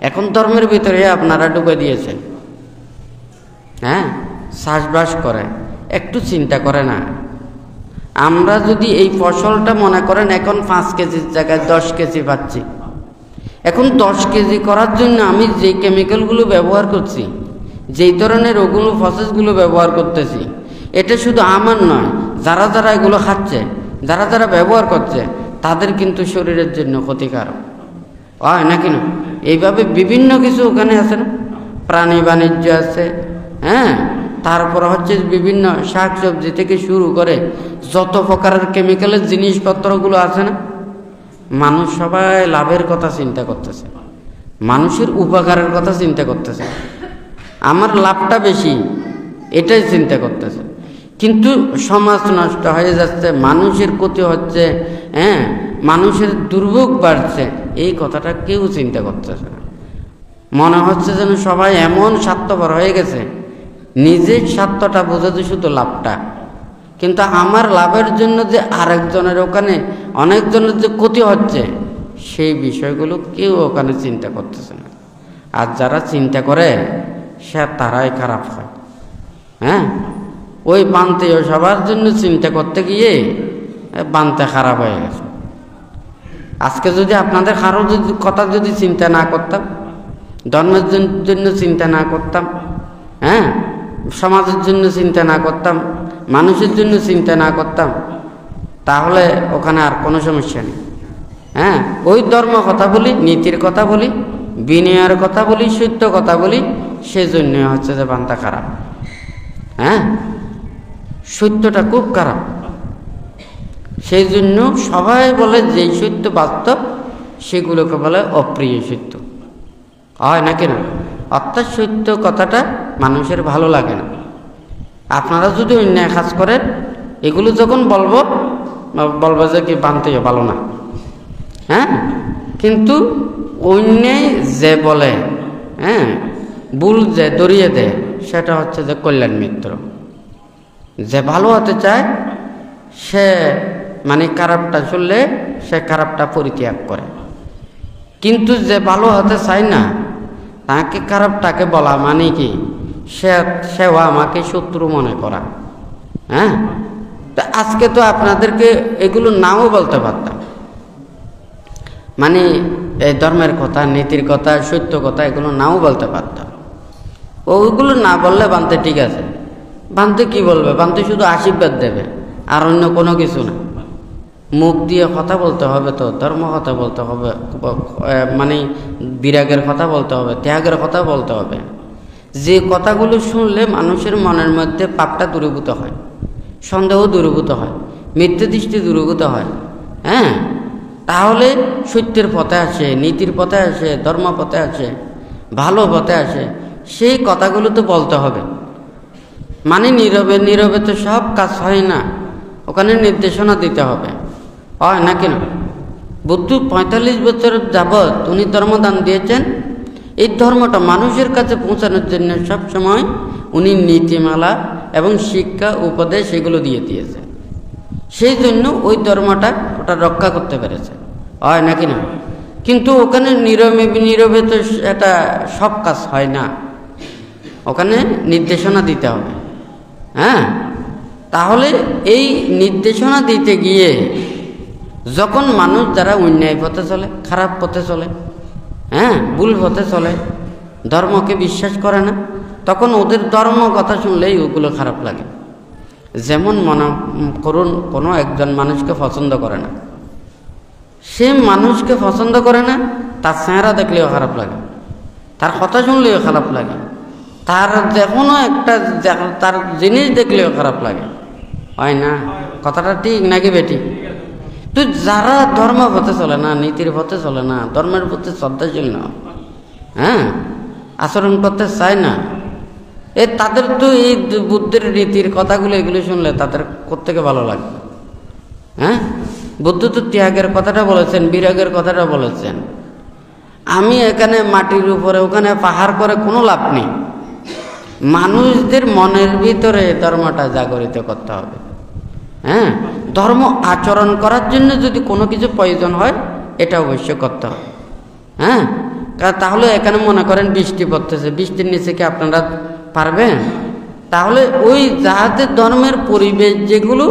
এখন ধর্মের ভিতরে আপনারা ডুবে দিয়েছেন। হ্যাঁ, শ্বাসবাস করে একটু চিন্তা করে না। আমরা যদি এই ফসলটা মনে করেন এখন 5 কেজির জায়গায় 10 কেজি পাচ্ছি, এখন 10 কেজি করার জন্য আমি যে কেমিক্যালগুলো ব্যবহার করছি, যেই ধরনের ওগুলো প্রসেসগুলো ব্যবহার করতেছি, এটা শুধু আমার নয়, যারা যারা এগুলো খাচ্ছে, যারা যারা ব্যবহার করছে তাদের কিন্তু শরীরের জন্য ক্ষতিকারক, হয় নাকি না? এইভাবে বিভিন্ন কিছু ওখানে আছে না, প্রাণী বাণিজ্য আছে, হ্যাঁ, তারপর হচ্ছে বিভিন্ন শাক সবজি থেকে শুরু করে যত প্রকারের কেমিক্যালের জিনিসপত্রগুলো আছে না, মানুষ সবাই লাভের কথা চিন্তা করতেছে, মানুষের উপকারের কথা চিন্তা করতেছে, আমার লাভটা বেশি এটাই চিন্তা করতেছে, কিন্তু সমাজ নষ্ট হয়ে যাচ্ছে, মানুষের ক্ষতি হচ্ছে, হ্যাঁ, মানুষের দুর্ভোগ বাড়ছে, এই কথাটা কেউ চিন্তা করতেছে না। মনে হচ্ছে যেন সবাই এমন স্বার্থপর হয়ে গেছে, নিজের স্বার্থটা বোঝাতে শুধু লাভটা, কিন্তু আমার লাভের জন্য যে আরেকজনের ওখানে অনেকজনের যে ক্ষতি হচ্ছে সেই বিষয়গুলো কেউ ওখানে চিন্তা করতেছে না। আর যারা চিন্তা করে সে তারাই খারাপ হয়। হ্যাঁ, ওই বানতেও সবার জন্য চিন্তা করতে গিয়ে বানতে খারাপ হয়ে গেছে। আজকে যদি আপনাদের কারো যদি কথা যদি চিন্তা না করতাম, ধর্মের জন্য চিন্তা না করতাম, হ্যাঁ, সমাজের জন্য চিন্তা না করতাম, মানুষের জন্য চিন্তা না করতাম, তাহলে ওখানে আর কোনো সমস্যা নেই। হ্যাঁ, ওই ধর্ম কথা বলি, নীতির কথা বলি, বিনয়ের কথা বলি, সত্য কথা বলি, সেজন্য হচ্ছে যে বান্দা খারাপ। হ্যাঁ, সত্যটা খুব খারাপ। সেই জন্য সবাই বলে যেই সত্য বাস্তব সেগুলোকে বলে অপ্রিয় সত্য, হয় নাকি না? অর্থাৎ সত্য কথাটা মানুষের ভালো লাগে না। আপনারা যদি অন্যায় কাজ করেন, এগুলো যখন বলবো যে কি বানতেও ভালো না। হ্যাঁ, কিন্তু অন্যায় যে বলে, হ্যাঁ, ভুল যে দরিয়ে দেয়, সেটা হচ্ছে যে কল্যাণ মিত্র। যে ভালো হতে চায় সে মানে খারাপটা চললে সে খারাপটা পরিত্যাগ করে, কিন্তু যে ভালো হতে চায় না তাকে খারাপটাকে বলা মানে কি সেও আমাকে শত্রু মনে করা। হ্যাঁ, তা আজকে তো আপনাদেরকে এগুলো নাও বলতে পারতাম, মানে এই ধর্মের কথা, নীতির কথা, সত্য কথা এগুলো নাও বলতে পারতাম। ওইগুলো না বললে বানতে ঠিক আছে, বানতে কি বলবে? বানতে শুধু আশীর্বাদ দেবে, আর অন্য কোনো কিছু না। মুখ দিয়ে কথা বলতে হবে, তো ধর্ম কথা বলতে হবে, মানে বিরাগের কথা বলতে হবে, ত্যাগের কথা বলতে হবে, যে কথাগুলো শুনলে মানুষের মনের মধ্যে পাপটা দূরীভূত হয়, সন্দেহ দূরীভূত হয়, মিথ্যে দৃষ্টি দূরীভূত হয়। হ্যাঁ, তাহলে সত্যের পথে আসে, নীতির পথে আসে, ধর্ম পথে আসে, ভালো পথে আসে। সেই কথাগুলো তো বলতে হবে। মানে নীরবে নীরবে তো সব কাজ হয় না, ওখানে নির্দেশনা দিতে হবে, হয় নাকি না? বুদ্ধ 45 বছর যাবৎ উনি ধর্মদান দিয়েছেন। এই ধর্মটা মানুষের কাছে পৌঁছানোর জন্য সবসময় উনি নীতিমালা এবং শিক্ষা উপদেশ এগুলো দিয়ে দিয়েছে। সেই জন্য ওই ধর্মটা ওটা রক্ষা করতে পেরেছে, হয় নাকি না? কিন্তু ওখানে নীরবে তো এটা সব কাজ হয় না, ওখানে নির্দেশনা দিতে হবে। হ্যাঁ, তাহলে এই নির্দেশনা দিতে গিয়ে যখন মানুষ যারা অন্যায় পথে চলে, খারাপ পথে চলে, হ্যাঁ, ভুল পথে চলে, ধর্মকে বিশ্বাস করে না, তখন ওদের ধর্ম কথা শুনলেই ওগুলো খারাপ লাগে। যেমন মনে করুন কোনো একজন মানুষকে পছন্দ করে না, সে মানুষকে পছন্দ করে না, তার চেহারা দেখলেও খারাপ লাগে, তার কথা শুনলেও খারাপ লাগে, তার যে কোনো একটা তার জিনিস দেখলেও খারাপ লাগে, হয় না? কথাটা ঠিক নাকি বেটি? তো যারা ধর্ম পথে চলে না, নীতির পথে চলে না, ধর্মের প্রতি শ্রদ্ধাশীল না, হ্যাঁ, আচরণ করতে চায় না, তাদের তো এই বুদ্ধের নীতির কথাগুলো এগুলো শুনলে তাদের কোত্থেকে ভালো লাগে? হ্যাঁ, বুদ্ধ তো ত্যাগের কথাটা বলেছেন, বিরাগের কথাটা বলেছেন। আমি এখানে মাটির উপরে ওখানে পাহাড় করে কোনো লাভ নেই, মানুষদের মনের ভিতরে ধর্মটা জাগরিত করতে হবে। হ্যাঁ, ধর্ম আচরণ করার জন্য যদি কোনো কিছু প্রয়োজন হয় এটা অবশ্যই করতে হবে। হ্যাঁ, তাহলে এখানে মনে করেন বৃষ্টি পড়তেছে, বৃষ্টির নিচে কি আপনারা পারবেন? তাহলে ওই যাহাদের ধর্মের পরিবেশ যেগুলো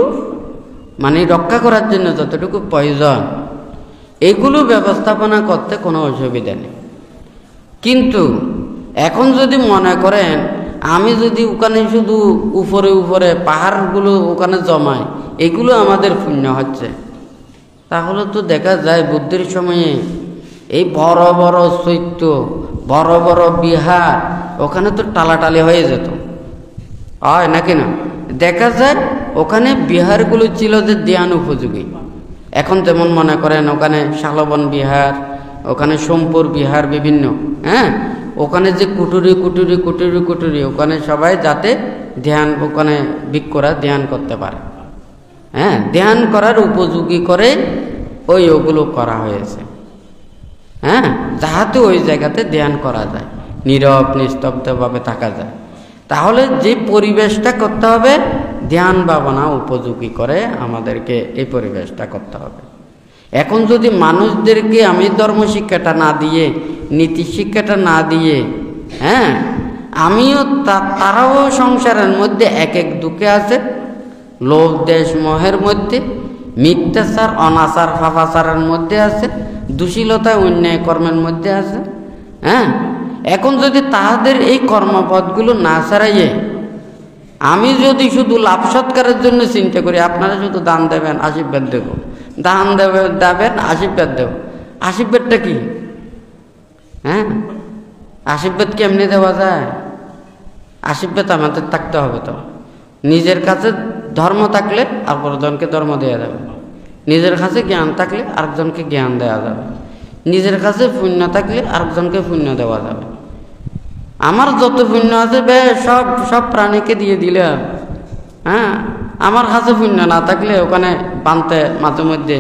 মানে রক্ষা করার জন্য যতটুকু প্রয়োজন এগুলো ব্যবস্থাপনা করতে কোনো অসুবিধা নেই। কিন্তু এখন যদি মনে করেন আমি যদি ওখানে শুধু উপরে উপরে পাহাড়গুলো ওখানে জমাই, এগুলো আমাদের পুণ্য হচ্ছে, তাহলে তো দেখা যায় বুদ্ধের সময়ে এই বড় বড় চৈত্য, বড় বড় বিহার ওখানে তো টালাটালি হয়ে যেত, হয় নাকি না? দেখা যায় ওখানে বিহারগুলো ছিল যে ধ্যান উপযোগী। এখন যেমন মনে করেন ওখানে শালবন বিহার, ওখানে সোমপুর বিহার বিভিন্ন, হ্যাঁ, ওখানে যে কুটুরি কুটুরি কুটুরি কুটুরি ওখানে সবাই যাতে ধ্যান ওখানে ভিক্ষুরা ধ্যান করতে পারে, হ্যাঁ, ধ্যান করার উপযোগী করে ওগুলো করা হয়েছে, হ্যাঁ, যাহাতে ওই জায়গাতে ধ্যান করা যায়, নীরব নিস্তব্ধভাবে থাকা যায়। তাহলে যে পরিবেশটা করতে হবে ধ্যান ভাবনা উপযোগী করে আমাদেরকে এই পরিবেশটা করতে হবে। এখন যদি মানুষদেরকে আমি ধর্ম শিক্ষাটা না দিয়ে, নীতি শিক্ষাটা না দিয়ে, হ্যাঁ, আমিও তারাও সংসারের মধ্যে এক এক দুঃখে আছে, লোভ দেশ মোহের মধ্যে, মিথ্যাচার অনাচার পাপাচারের মধ্যে আছে, দুশীলতা অন্যায় কর্মের মধ্যে আছে, হ্যাঁ। এখন যদি তাহাদের এই কর্মপথগুলো না ছাড়াইয়ে আমি যদি শুধু লাভ সৎকারের জন্য চিন্তা করি, আপনারা শুধু দান দেবেন আশীর্বাদ দেব, দান দেবেন আশীর্বাদ দেব, আশীর্বাদটা কি? হ্যাঁ, আশীর্বাদ কেমনি দেওয়া যায়? আশীর্বাদ আমাদের থাকতে হবে। তো নিজের কাছে ধর্ম থাকলে আরেকজনকে ধর্ম দেওয়া যাবে, নিজের কাছে জ্ঞান থাকলে আরেকজনকে জ্ঞান দেওয়া যাবে, নিজের কাছে পুণ্য থাকলে আরেকজনকে পুণ্য দেওয়া যাবে। আমার যত পুণ্য আছে সব প্রাণীকে দিয়ে দিলে, হ্যাঁ, আমার কাছে পুণ্য না থাকলে ওখানে বানতে মাঝে মধ্যে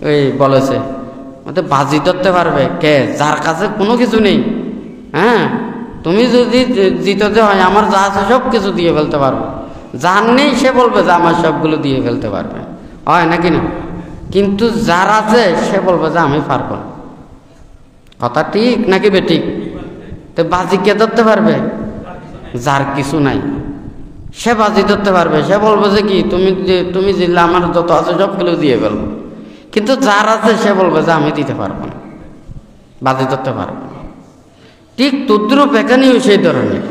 ওই বলেছে ওতে বাজি ধরতে পারবে কে? যার কাছে কোনো কিছু নেই। হ্যাঁ, তুমি যদি জিততে হয় আমার যা আছে সব কিছু দিয়ে ফেলতে পারবো, যার নেই সে বলবে যে আমার সবগুলো দিয়ে ফেলতে পারবে, হয় নাকি না? কিন্তু যার আছে সে বলবে যে আমি পারবো না। কথা ঠিক নাকি বেঠিক? তো বাজি কে ধরতে পারবে? যার কিছু নাই সে বাজি ধরতে পারবে, সে বলবে যে কি তুমি দিলে আমার যত আছে সবগুলো দিয়ে ফেলবো। কিন্তু যার আছে সে বলবে যে আমি দিতে পারবো না, বাজি ধরতে পারবো না। ঠিক তদ্রূপ এখানেও সেই ধরনের।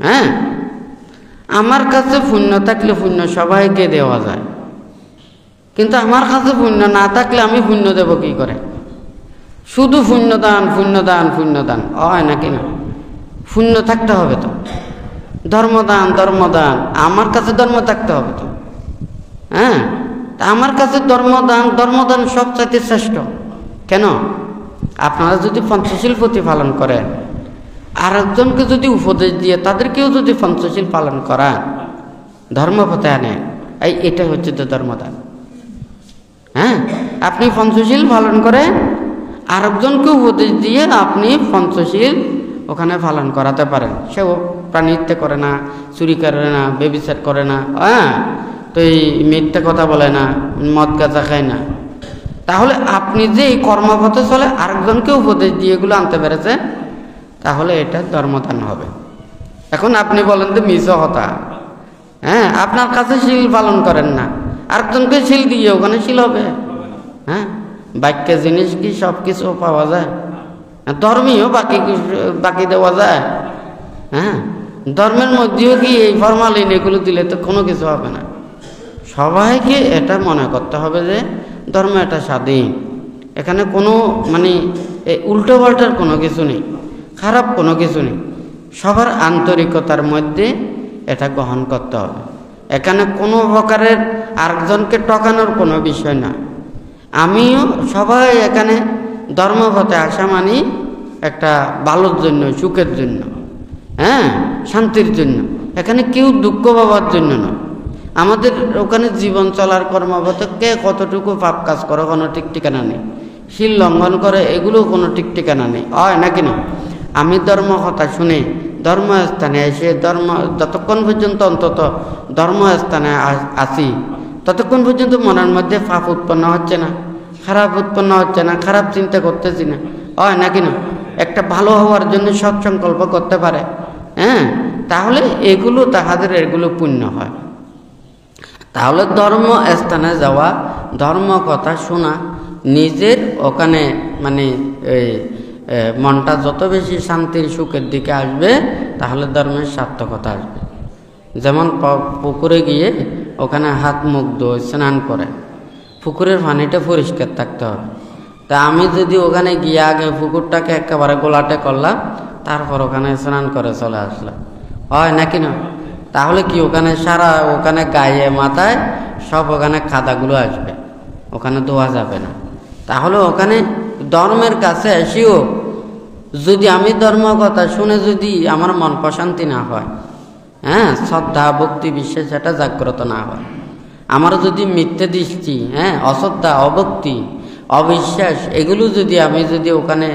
হ্যাঁ, আমার কাছে পুণ্য থাকলে পুণ্য সবাইকে দেওয়া যায়, কিন্তু আমার কাছে পুণ্য না থাকলে আমি পুণ্য দেব কি করে? শুধু পুণ্যদান পুণ্যদান পুণ্যদান হয় নাকি না? পুণ্য থাকতে হবে তো, ধর্মদান ধর্মদান, আমার কাছে ধর্ম থাকতে হবে তো। হ্যাঁ, আমার কাছে ধর্মদান সবচাইতে শ্রেষ্ঠ। কেন? আপনারা যদি পঞ্চশীল প্রতিপালন করেন, আর একজনকে যদি উপদেশ দিয়ে তাদেরকেও যদি পঞ্চশীল পালন করান, ধর্মপথে আনে, এটা হচ্ছে তো ধর্মদান। হ্যাঁ, আপনি পঞ্চশীল পালন করেন, আর একজনকে উপদেশ দিয়ে আপনি পঞ্চশীল ওখানে পালন করাতে পারেন। সেও প্রাণী হত্যা করে না, চুরি করে না, ব্যভিচার করে না, হ্যাঁ, তো এই মিথ্যা কথা বলে না, মদ গাঁজা খায় না। তাহলে আপনি যে এই কর্মপথে চলে আরেকজনকে উপদেশ দিয়ে এগুলো আনতে পেরেছেন, তাহলে এটা ধর্মদান হবে। এখন আপনি বলেন যে মিছ হতা, হ্যাঁ, আপনার কাছে শীল পালন করেন না, আরেকজনকে শীল দিয়ে ওখানে শীল হবে? হ্যাঁ, বাক্যে জিনিস কি সব কিছু পাওয়া যায়? ধর্মীয় বাকি দেওয়া যায়? হ্যাঁ, ধর্মের মধ্যেও কি এই ফরমালিন এগুলো দিলে তো কোনো কিছু হবে না। সবাইকে এটা মনে করতে হবে যে ধর্ম এটা স্বাধীন, এখানে কোনো মানে উল্টো পাল্টার কোনো কিছু নেই, খারাপ কোনো কিছু নেই। সবার আন্তরিকতার মধ্যে এটা গ্রহণ করতে হবে। এখানে কোনো প্রকারের আরেকজনকে টকানোর কোনো বিষয় না। আমিও সবাই এখানে ধর্মপথে আসা মানে একটা ভালোর জন্য, সুখের জন্য, হ্যাঁ, শান্তির জন্য। এখানে কেউ দুঃখ পাবার জন্য না। আমাদের ওখানে জীবন চলার কর্মপথে কে কতটুকু পাপ কাজ করে কোনো ঠিক ঠিকানা নেই, শীল লঙ্ঘন করে এগুলো কোনো ঠিক ঠিকানা নেই, হয় নাকি না? আমি ধর্ম কথা শুনে ধর্মস্থানে এসে যতক্ষণ পর্যন্ত অন্তত ধর্মস্থানে আসি ততক্ষণ পর্যন্ত মনের মধ্যে পাপ উৎপন্ন হচ্ছে না, খারাপ উৎপন্ন হচ্ছে না, খারাপ চিন্তা করতেছি না, হয় নাকি না? একটা ভালো হওয়ার জন্য সৎ সংকল্প করতে পারে, হ্যাঁ, তাহলে এগুলো পুণ্য হয়। তাহলে ধর্ম স্থানে যাওয়া, ধর্ম কথা শোনা, নিজের ওখানে মানে এই মনটা যত বেশি শান্তির সুখের দিকে আসবে, তাহলে ধর্মের সার্থকতা আসবে। যেমন পুকুরে গিয়ে ওখানে হাত মুখ ধুয়ে স্নান করে, পুকুরের পানিটা পরিষ্কার থাকতে হবে। তা আমি যদি ওখানে গিয়ে আগে পুকুরটাকে একেবারে গোলাটে করলাম, তারপর ওখানে স্নান করে চলে আসলাম, হয় নাকি না? তাহলে কি ওখানে গায়ে মাথায় সব ওখানে কাদাগুলো আসবে, ওখানে ধোয়া যাবে না। তাহলে ওখানে ধর্মের কাছে এসেও যদি আমি ধর্ম কথা শুনে যদি আমার মন প্রশান্তি না হয়, হ্যাঁ, শ্রদ্ধা ভক্তি বিশ্বাস এটা জাগ্রত না হয়, আমার যদি মিথ্যে দৃষ্টি, হ্যাঁ, অশ্রদ্ধা অভক্তি অবিশ্বাস, এগুলো যদি আমি যদি ওখানে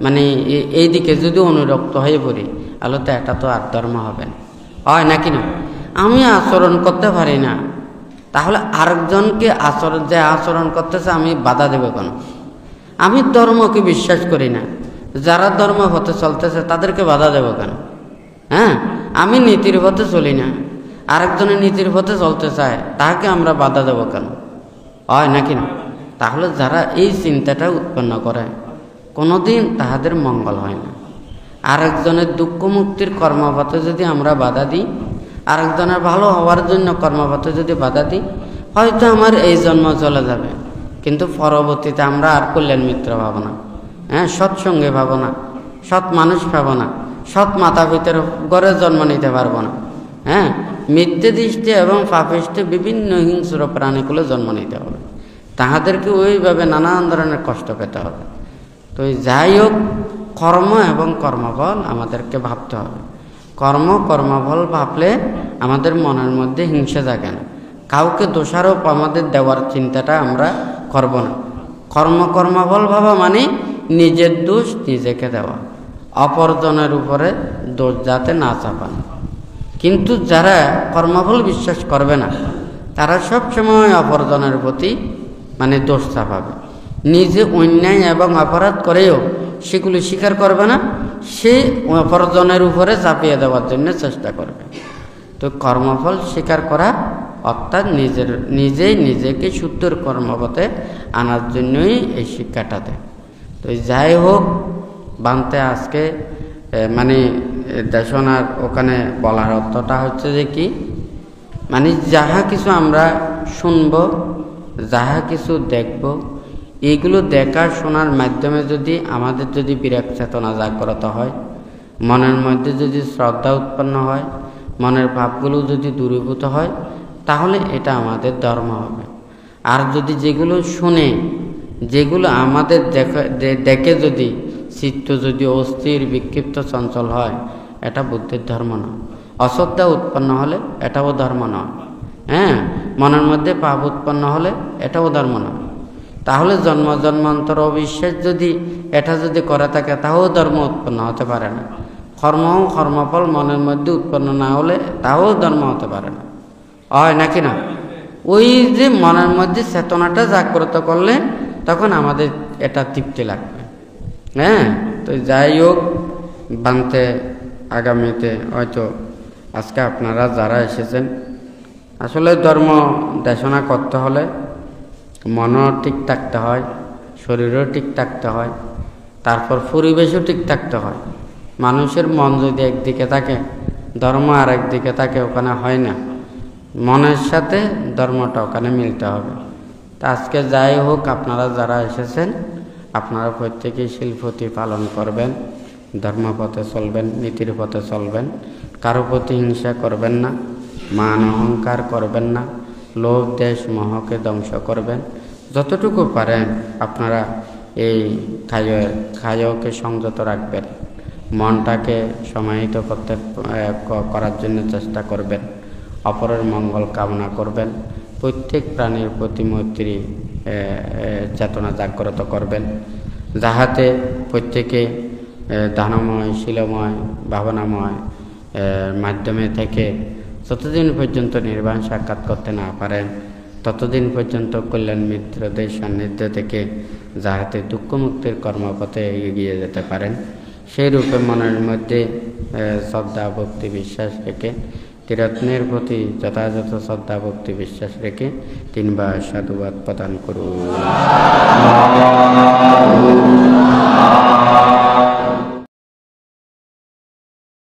মানে এই দিকে যদি অনুরক্ত হয়ে পড়ি, তাহলে তো এটা তো আর ধর্ম হবে না, হয় নাকি না? আমি আচরণ করতে পারি না, তাহলে আরেকজনকে যে আচরণ করতেছে আমি বাধা দেব কেন? আমি ধর্মকে বিশ্বাস করি না, যারা ধর্ম পথে চলতেছে তাদেরকে বাধা দেব কেন? হ্যাঁ, আমি নীতির পথে চলি না, আরেকজনের নীতির পথে চলতে চায়, তাকে আমরা বাধা দেব কেন? হয় নাকি না? তাহলে যারা এই চিন্তাটা উৎপন্ন করে কোনোদিন তাহাদের মঙ্গল হয় না। আরেকজনের দুঃখ মুক্তির কর্মপথে যদি আমরা বাধা দিই, আরেকজনের ভালো হওয়ার জন্য কর্মপথে যদি বাধা দিই, হয়তো আমার এই জন্ম চলে যাবে, কিন্তু পরবর্তীতে আমরা আর কল্যাণ মিত্র পাবো না, হ্যাঁ, সৎসঙ্গে পাবো না, সৎ মানুষ পাবো না, সৎ মাতা পিতার ঘরে জন্ম নিতে পারবো না। হ্যাঁ, মিথ্যে দৃষ্টি এবং পাপিষ্ঠে বিভিন্ন হিংস্র প্রাণীগুলো জন্ম নিতে হবে, তাহাদেরকে ওইভাবে নানান ধরনের কষ্ট পেতে হবে। তো যাই হোক, কর্ম এবং কর্মফল আমাদেরকে ভাবতে হবে। কর্মফল ভাবলে আমাদের মনের মধ্যে হিংসা জাগে না, কাউকে দোষারোপ আমাদের দেওয়ার চিন্তাটা আমরা করব না। কর্মফল ভাবা মানে নিজের দোষ নিজেকে দেওয়া, অপরজনের উপরে দোষ যাতে না চাপান। কিন্তু যারা কর্মফল বিশ্বাস করবে না, তারা সবসময় অপরজনের প্রতি মানে দোষ চাপাবে, নিজে অন্যায় এবং অপরাধ করেও সেগুলি স্বীকার করবে না, সে অপরজনের উপরে চাপিয়ে দেওয়ার জন্য চেষ্টা করবে। তো কর্মফল স্বীকার করা অর্থাৎ নিজেই নিজেকে শুদ্ধর কর্মপথে আনার জন্যই এই শিক্ষাটা দেয়। তো যাই হোক, বানতে আজকে মানে দেশনার ওখানে বলার অর্থটা হচ্ছে যে কি, মানে যাহা কিছু আমরা শুনব, যাহা কিছু দেখব, এইগুলো দেখা শোনার মাধ্যমে যদি আমাদের যদি বিরাট চেতনা জাগ্রত হয়, মনের মধ্যে যদি শ্রদ্ধা উৎপন্ন হয়, মনের ভাবগুলো যদি দূরীভূত হয়, তাহলে এটা আমাদের ধর্ম হবে। আর যদি যেগুলো শুনে, যেগুলো আমাদের দেখে যদি চিত্ত যদি অস্থির বিক্ষিপ্ত চঞ্চল হয়, এটা বুদ্ধির ধর্ম নয়। অশ্রদ্ধা উৎপন্ন হলে এটাও ধর্ম নয়। হ্যাঁ, মনের মধ্যে পাপ উৎপন্ন হলে এটাও ধর্ম নয়। তাহলে জন্মান্তর অবিশ্বাস যদি এটা যদি করে থাকে, তাও ধর্ম উৎপন্ন হতে পারে না। কর্মফল মনের মধ্যে উৎপন্ন না হলে তাও ধর্ম হতে পারে না, হয় নাকি না? ওই যে মনের মধ্যে চেতনাটা জাগ্রত করলে তখন আমাদের এটা তৃপ্তি লাগবে। হ্যাঁ, তো যাই হোক, বানতে আগামীতে হয়তো আজকে আপনারা যারা এসেছেন, আসলে ধর্ম দেশনা করতে হলে মনও ঠিক থাকতে হয়, শরীরও ঠিক থাকতে হয়, তারপর পরিবেশও ঠিক থাকতে হয়। মানুষের মন যদি একদিকে থাকে, ধর্ম আর একদিকে থাকে, ওখানে হয় না। মনের সাথে ধর্মটা ওখানে মিলতে হবে। তা আজকে যাই হোক, আপনারা যারা এসেছেন, আপনারা প্রত্যেকেই শিলপতি পালন করবেন, ধর্মপথে চলবেন, নীতির পথে চলবেন, কারো প্রতি হিংসা করবেন না, মান অহংকার করবেন না, লোভ দেশ মোহকে ধ্বংস করবেন। যতটুকু পারেন আপনারা এই খায়কে সংযত রাখবেন, মনটাকে সমাহিত করার জন্য চেষ্টা করবেন, অপরের মঙ্গল কামনা করবেন, প্রত্যেক প্রাণীর প্রতি মৈত্রী চেতনা জাগ্রত করবেন, যাহাতে প্রত্যেকে দানময়, শীলময়, ভাবনাময় মাধ্যমে থেকে যতদিন পর্যন্ত নির্বাণ সাক্ষাৎ করতে না পারেন, ততদিন পর্যন্ত কল্যাণ মিত্রদের সান্নিধ্য থেকে যাহাতে দুঃখমুক্তির কর্মপথে এগিয়ে যেতে পারেন, সেই রূপে মনের মধ্যে শ্রদ্ধা ভক্তি বিশ্বাস রেখে, ত্রিরত্নের প্রতি যথাযথ শ্রদ্ধা ভক্তি বিশ্বাস রেখে 3 বার সাধুবাদ প্রদান করুন।